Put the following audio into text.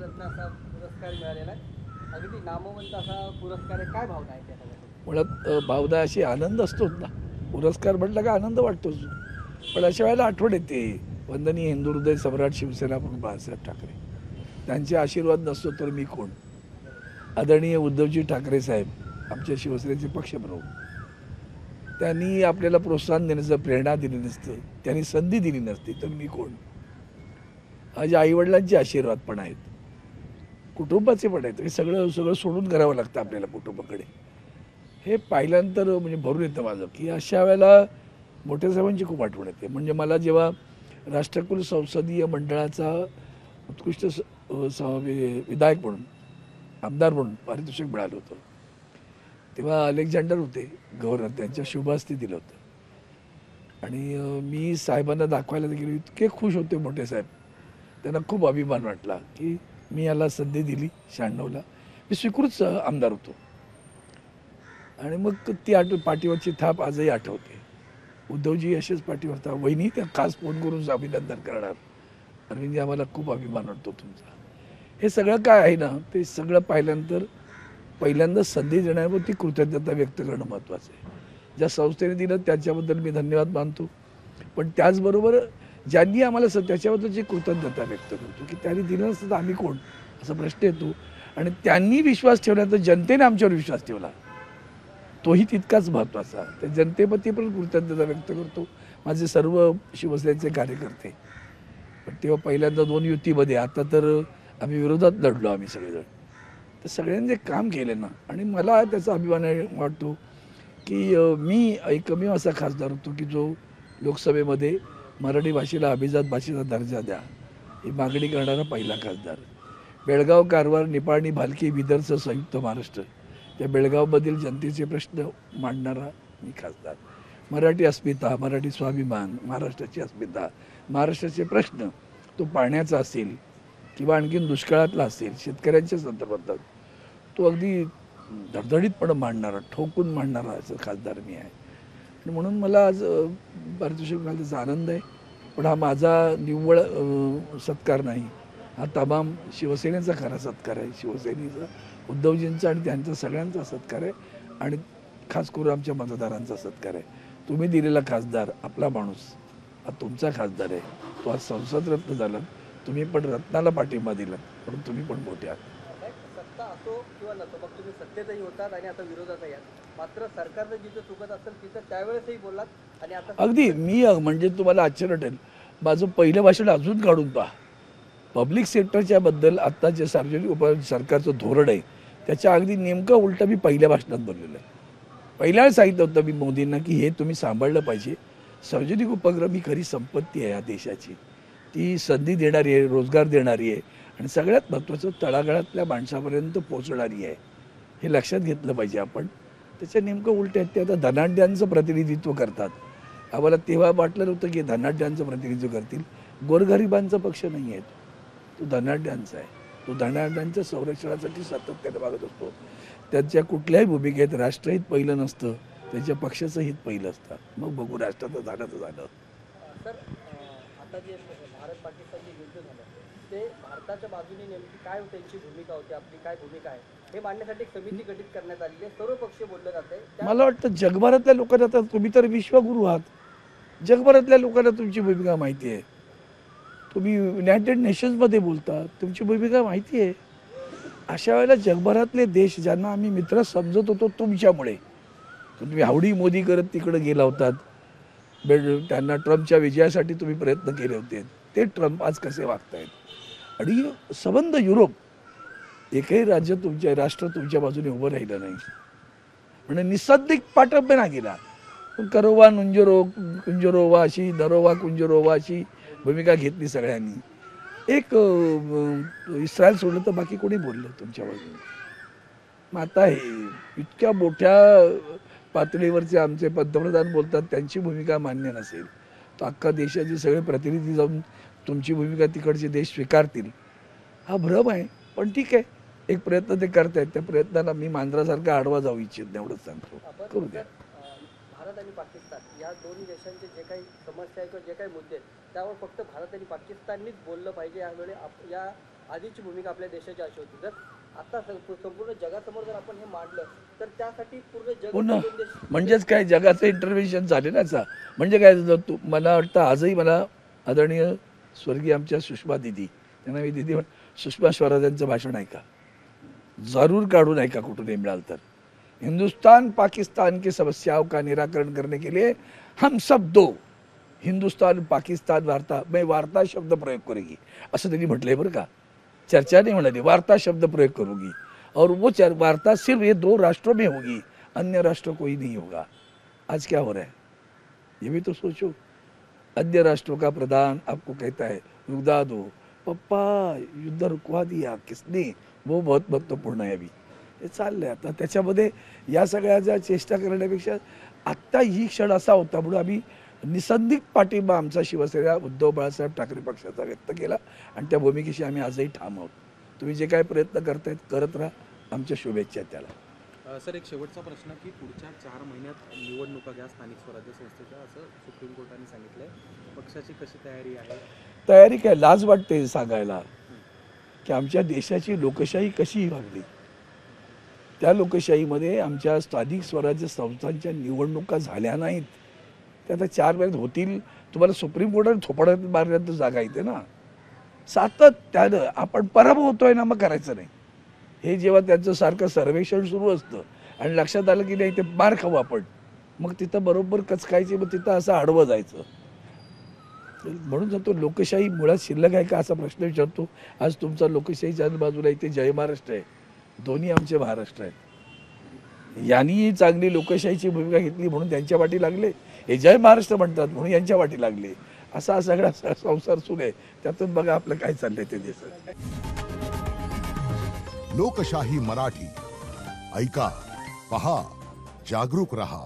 रत्न असा पुरस्कार मिळालेला आहे. अगदी नामवंत असा पुरस्कार आहे. काय भावना आहे त्याच्याबद्दल? मुळात भावना अशी आनंद असतोच ना. पुरस्कार म्हटलं का आनंद वाटतोच. पण अशा वेळेला आठवण येते वंदनीय हिंदू हृदय सम्राट शिवसेना प्रमुख बाळासाहेब ठाकरे. त्यांचे आशीर्वाद नसतो तर मी कोण. आदरणीय उद्धवजी ठाकरे साहेब आमच्या शिवसेनेचे पक्षप्रमुख, त्यांनी आपल्याला प्रोत्साहन देण्याचं, प्रेरणा दिली नसतं, त्यांनी संधी दिली नसती तर मी कोण. माझ्या आईवडिलांचे आशीर्वाद पण आहेत, कुटुंबाचे पण आहेत. हे सगळं सगळं सोडून करावं लागतं आपल्याला कुटुंबाकडे. हे पाहिल्यानंतर म्हणजे भरून येतं माझं की अशा वेळेला मोठ्या साहेबांची खूप आठवण येते. म्हणजे मला जेव्हा राष्ट्रकुल संसदीय मंडळाचा उत्कृष्ट विधायक म्हणून, आमदार म्हणून पारितोषिक मिळालं होतं, तेव्हा अलेक्झांडर होते गव्हर्नर, त्यांच्या शुभहस्ते दिलं होतं. आणि मी साहेबांना दाखवायला गेलो, इतके खुश होते मोठे साहेब. त्यांना खूप अभिमान वाटला की मी याला संधी दिली 96ला. मी स्वीकृत आमदार होतो. आणि मग ती पाठीवरची थाप आजही आठवते. उद्धवजी असेच पाठीवर था. वहिनी त्या खास फोन करून अभिनंदन करणार, अरविंदजी आम्हाला खूप अभिमान वाटतो तुमचा. हे सगळं काय आहे ना, ते सगळं पाहिल्यानंतर पहिल्यांदा संधी देण्यावरती कृतज्ञता व्यक्त करणं महत्त्वाचं आहे. ज्या संस्थेने दिलं त्याच्याबद्दल मी धन्यवाद मानतो, पण त्याचबरोबर ज्यांनी आम्हाला त्याच्याबद्दलची कृतज्ञता व्यक्त करतो की त्यांनी दिलं नसतं तर आम्ही कोण, असा प्रश्न येतो. आणि त्यांनी विश्वास ठेवला तर जनतेने आमच्यावर विश्वास ठेवला, तोही तितकाच महत्त्वाचा. त्या जनतेप्रती पण कृतज्ञता व्यक्त करतो, माझे सर्व शिवसेनेचे कार्यकर्ते. पण तेव्हा पहिल्यांदा 2 युतीमध्ये, आता तर आम्ही विरोधात लढलो आम्ही सगळेजण. तर सगळ्यांनी जे काम केले ना, आणि मला त्याचा अभिमान वाटतो की मी एकमेव असा खासदार होतो की जो लोकसभेमध्ये मराठी भाषेला अभिजात भाषेचा दर्जा द्या ही मागणी करणारा पहिला खासदार. बेळगाव, कारवार, निपाणी, भालकी, बिदरचं संयुक्त महाराष्ट्र, त्या बेळगावमधील जनतेचे प्रश्न मांडणारा मी खासदार. मराठी अस्मिता, मराठी स्वाभिमान, महाराष्ट्राची अस्मिता, महाराष्ट्राचे प्रश्न, तो पाण्याचा असेल किंवा आणखीन दुष्काळातला असेल, शेतकऱ्यांच्या संदर्भात, तो अगदी धडधडीतपणे मांडणारा, ठोकून मांडणारा असं खासदार मी आहे. आणि म्हणून मला आज पारितोषिक मिळाल्याचा आनंद आहे. पण हा माझा निव्वळ सत्कार नाही, हा तमाम शिवसेनेचा खरा सत्कार आहे. शिवसेनेचा, उद्धवजींचा आणि त्यांचा सगळ्यांचा सत्कार आहे. आणि खास करून आमच्या मतदारांचा सत्कार आहे. तुम्ही दिलेला खासदार, आपला माणूस, हा तुमचा खासदार आहे. तो आज संसद रत्न झाला. तुम्ही पण रत्नाला पाठिंबा दिला, म्हणून तुम्ही पण मोठे आहात. सत्ता असो किंवा नसो, मग तुम्ही सत्तेतही होतात आणि आता विरोधातही आहात. मात्र सरकारनं जिथं चुकत असेल तिथं त्यावेळेसही बोललात आणि आता अगदी. मी म्हणजे तुम्हाला आश्चर्य वाटेल, माझं पहिलं भाषण अजून काढून पहा. पब्लिक सेक्टरच्या बद्दल आत्ता जे सार्वजनिक सरकारचं धोरण आहे त्याच्या अगदी नेमकं उलटं मी पहिल्या भाषणात बोललेलं आहे. पहिल्या वेळेस सांगितलं होतं मी मोदींना की हे तुम्ही सांभाळलं पाहिजे. सार्वजनिक उपक्रम ही खरी संपत्ती आहे या देशाची. ती संधी देणारी आहे, रोजगार देणारी आहे, आणि सगळ्यात महत्त्वाचं तळागाळातल्या माणसापर्यंत पोचणारी आहे. हे लक्षात घेतलं पाहिजे आपण. त्याच्या नेमकं उलट आहेत ते आता धनाढ्यांचं प्रतिनिधित्व करतात. आम्हाला तेव्हा वाटलं नव्हतं की धनाढ्यांचं प्रतिनिधित्व करतील. गोरगरिबांचा पक्ष नाही आहे, तो धनाढ्यांचा आहे. तो धनाढ्यांच्या संरक्षणासाठी सातत्याने मागत असतो. त्यांच्या कुठल्याही भूमिकेत राष्ट्रहित पहिलं नसतं, त्यांच्या पक्षाचं हित पहिलं असतं. मग बघू राष्ट्राचं झालं तर झालं. सर, आता जे भारत पाकिस्तान जे युद्ध झालं ते भारताच्या बाजूने नेमकी काय त्यांची भूमिका होती, आपली काय भूमिका आहे, हे मांडण्यासाठी एक समिती गठीत करण्यात आलेली आहे. सर्व पक्ष बोलले जाते. मला वाटतं जगभरातल्या लोकांना, तर तुम्ही तर विश्वगुरू आहात, जगभरातल्या लोकांना तुमची भूमिका माहिती आहे. तुम्ही युनायटेड नेशन्समध्ये बोलता, तुमची भूमिका माहिती आहे. अशा वेळेला जगभरातले देश ज्यांना आम्ही मित्र समजत होतो तुमच्यामुळे, तुम्ही हावडी मोदी करत तिकडे गेला होतात, त्यांना ट्रम्पच्या विजयासाठी तुम्ही प्रयत्न केले होते, ते ट्रम्प आज कसे वागतायत. आणि संबंध युरोप, एकही राज्य तुमच्या राष्ट्र तुमच्या बाजूने उभं राहिलं नाही. म्हणजे निसंदिग्ध पाठिंबा ना गेला. करोवा नुंजरो कुंजरोवा अशी, नरोवा कुंजरोवा अशी भूमिका घेतली सगळ्यांनी. एक इस्रायल सोडलं तर बाकी कोणी बोललं तुमच्या बाजूने. मग आता हे इतक्या मोठ्या पातळीवरचे आमचे पंतप्रधान बोलतात, त्यांची भूमिका मान्य नसेल तर अख्खा देशाचे सगळे प्रतिनिधी जाऊन तुमची भूमिका तिकडचे देश स्वीकारतील, हा भ्रम आहे. पण ठीक आहे, एक प्रयत्न ते करतायत. त्या प्रयत्नाला मी मांजरासारखा आडवा जाऊ इच्छित नाही, एवढंच सांगतो. करू द्या. भारत आणि पाकिस्तान या दोन्ही देशांचे जे काही समस्या आहेत किंवा जे काही मुद्दे आहेत त्यावर फक्त भारत आणि पाकिस्ताननीच बोललं पाहिजे. यावेळी या आधीची भूमिका आपल्या देशाची अशी होती. जर आता संपूर्ण जगासमोर जर आपण हे मांडलं तर त्यासाठी पूर्ण जग हो ना, दोन देश म्हणजेच काय जगाचं इंटरव्हेन्शन झाले ना याचा. म्हणजे काय मला वाटतं आजही मला आदरणीय स्वर्गीय आमच्या सुषमा दिदी, त्यांना मी दिदी सुषमा स्वराजांचं भाषण ऐका, जरूर काढून ऐका कुठूनही मिळाल तर. हिंदुस्तान पाकिस्तान की समस्याओं का निराकरण करने के लिए हम सब दो हिंदुस्तान पाकिस्तान वार्ता मैं वार्ता शब्द प्रयोग करेगी असं त्यांनी म्हटलंय बरं का. चर्चा नहीं म्हणाली, वार्ता शब्द प्रयोग करूंगी और वो वार्ता सिर्फ ये दो राष्ट्रों में होगी, अन्य राष्ट्र कोई नहीं होगा. आज क्या हो रहा है ये भी तो सोचो. अन्य राष्ट्रों का प्रधान आपको कहता है रुकवा दो, पप्पा युद्ध रुकवा दिया किसने, वो बहुत महत्वपूर्ण आहे. अभी हे चाललंय. आता त्याच्यामध्ये या सगळ्याच्या चेष्टा करण्यापेक्षा आत्ता ही क्षण असा होता म्हणून आम्ही निसंदिग्ध पाठिंबा आमचा शिवसेना उद्धव बाळासाहेब ठाकरे पक्षाचा व्यक्त केला आणि त्या भूमिकेशी आम्ही आजही ठाम आहोत. तुम्ही जे काय प्रयत्न करतायत करत राहा, आमच्या शुभेच्छा त्याला. सर एक शेवटचा प्रश्न की पुढच्या 4 महिन्यात निवडणुका घ्या स्थानिक स्वराज्य संस्थेच्या असं सुप्रीम कोर्टाने सांगितलंय. पक्षाची कशी तयारी आहे? तयारी काय, लाज वाटते सांगायला की आमच्या देशाची लोकशाही कशी वागली. त्या लोकशाहीमध्ये आमच्या स्थानिक स्वराज्य संस्थांच्या निवडणुका झाल्या नाहीत. त्या आता 4 महिन्यात होतील. तुम्हाला सुप्रीम कोर्टाने थोपड्यात मारण्यात जागा येते ना. सातत्यानं आपण पराभव होतोय ना, मग करायचं नाही. हे जेव्हा त्यांचं सारखं सर्वेक्षण सुरू असतं आणि लक्षात आलं की नाही ते मार खाऊ आपण, मग तिथं बरोबर कचकायचे, मग तिथं असं आडवं जायचं. म्हणून जातो लोकशाही मुळात शिल्लक आहे का असा प्रश्न विचारतो. आज तुमचा लोकशाहीच्या बाजूला इथे जय महाराष्ट्र आहे, दोन्ही आमचे महाराष्ट्र आहेत. यांनी चांगली लोकशाहीची भूमिका घेतली म्हणून त्यांच्या वाटी लागले, हे जय महाराष्ट्र म्हणतात म्हणून यांच्या वाटी लागले. असा सगळा संसार सुरू आहे. त्यातून बघा आपलं काय चाललंय ते देशात. लोकशाही मराठी ऐका, पहा, जागरूक रहा.